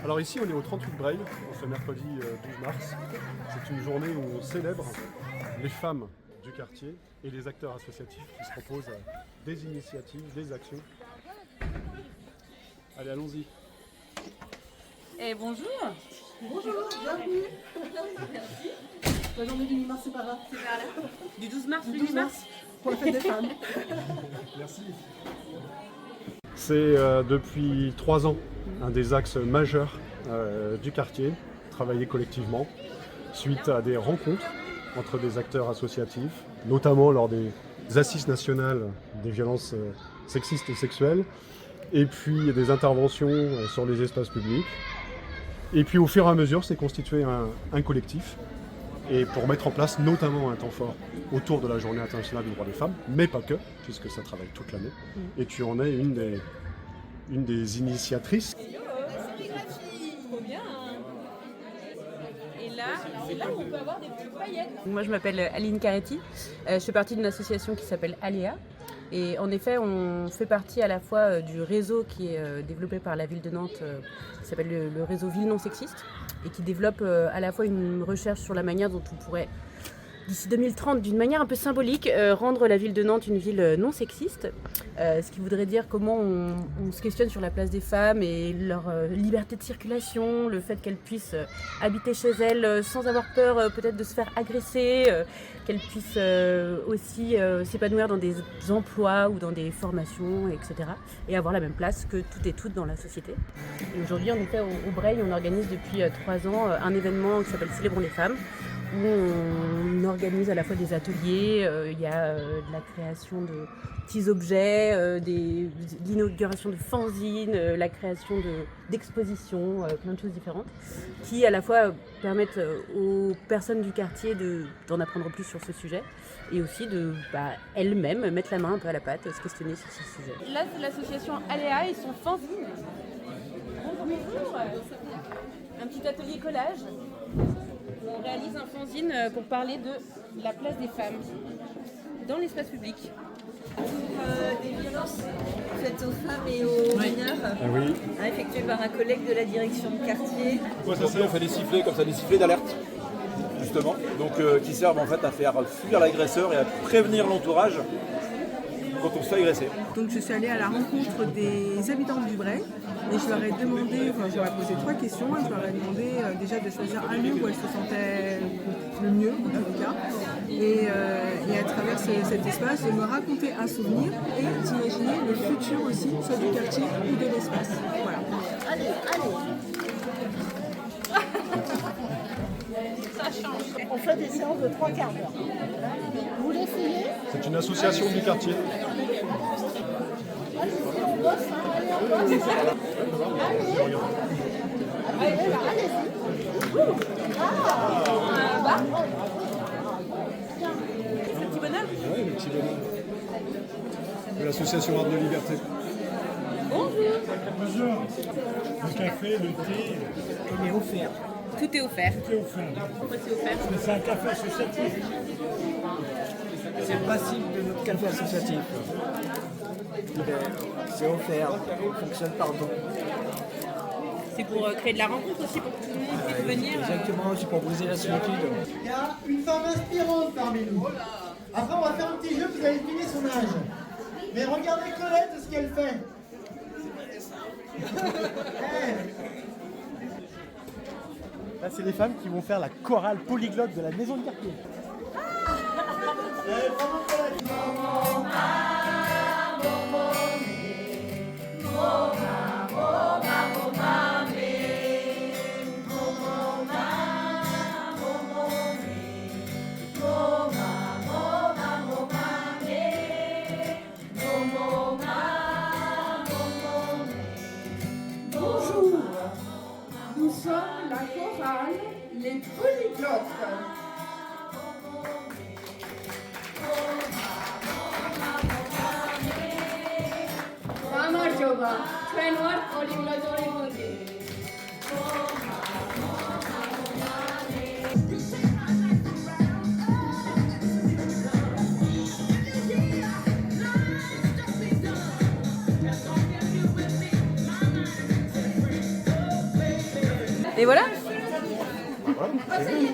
Alors ici on est au 38 Breil, ce mercredi 12 mars. C'est une journée où on célèbre les femmes du quartier et les acteurs associatifs qui se proposent des initiatives, des actions. Allez, allons-y. Et bonjour. Bonjour, bienvenue. La journée du 8 mars, c'est pas grave. C'est vers là. Du 12 mars, Du 12 mars, pour la fête des femmes. Merci. C'est depuis 3 ans un des axes majeurs du quartier, travailler collectivement, suite à des rencontres entre des acteurs associatifs, notamment lors des assises nationales des violences sexistes et sexuelles, et puis des interventions sur les espaces publics. Et puis au fur et à mesure, c'est constitué un collectif, et pour mettre en place notamment un temps fort autour de la Journée internationale des droits des femmes, mais pas que, puisque ça travaille toute l'année. Et tu en es une des initiatrices. Trop bien. Et là, c'est là où on peut avoir des petites paillettes. Moi, je m'appelle Aline Caretti. Je fais partie d'une association qui s'appelle Aléa. Et en effet, on fait partie à la fois du réseau qui est développé par la ville de Nantes, qui s'appelle le réseau Ville non sexiste, et qui développe à la fois une recherche sur la manière dont on pourrait, d'ici 2030, d'une manière un peu symbolique, rendre la ville de Nantes une ville non sexiste. Ce qui voudrait dire comment on se questionne sur la place des femmes et leur liberté de circulation, le fait qu'elles puissent habiter chez elles sans avoir peur peut-être de se faire agresser, qu'elles puissent aussi s'épanouir dans des emplois ou dans des formations, etc. Et avoir la même place que toutes et toutes dans la société. Et aujourd'hui, en effet, au Breil, on organise depuis 3 ans un événement qui s'appelle Célébrons les femmes, où on organise à la fois des ateliers, il y a de la création de petits objets, l'inauguration de fanzines, la création d'expositions, plein de choses différentes, qui à la fois permettent aux personnes du quartier d'en apprendre plus sur ce sujet, et aussi de elles-mêmes mettre la main un peu à la pâte, se questionner sur ce sujet. Là, c'est l'association Aléa et son fanzine. Bonjour. Un petit atelier collage. On réalise un fanzine pour parler de la place des femmes dans l'espace public. Pour des violences faites aux femmes et aux mineurs, effectuées par un collègue de la direction de quartier. Donc là, on fait des sifflets comme ça, des sifflets d'alerte, justement, donc qui servent en fait à faire fuir l'agresseur et à prévenir l'entourage quand on se fait agresser. Donc je suis allée à la rencontre des habitants du Breil et je leur ai demandé, je leur ai posé 3 questions et je leur ai demandé déjà de choisir un lieu où elles se sentaient le mieux, en tous les cas, et à travers cet espace de me raconter un souvenir et d'imaginer le futur aussi, soit du quartier ou de l'espace. Voilà. Allez. Ça change. On fait des séances de 3 quarts d'heure. Vous voulez essayer? C'est une association du quartier. On bosse, allez, on bosse. Allez-y. C'est un petit bonheur. Oui, le petit bonhomme. De l'association Art de Liberté. Bonjour. Le café, le thé, il est offert. Tout est offert. Tout est offert. Pourquoi c'est offert? Mais c'est un café associatif. C'est le principe de notre café associatif. C'est offert, on fonctionne par don. C'est pour créer de la rencontre aussi, pour que tout le monde puisse venir. Exactement, c'est pour briser la solitude. Il y a une femme inspirante parmi nous. Après, on va faire un petit jeu, vous allez deviner son âge. Mais regardez Colette, ce qu'elle fait. Là, c'est les femmes qui vont faire la chorale polyglotte de la maison de quartier. Allez, bravo Colette. Bonjour, nous sommes la chorale Les Polyglottes. Mama Joba, Trenwar Olimladori Mundi. Et voilà. Ouais, c'est bien.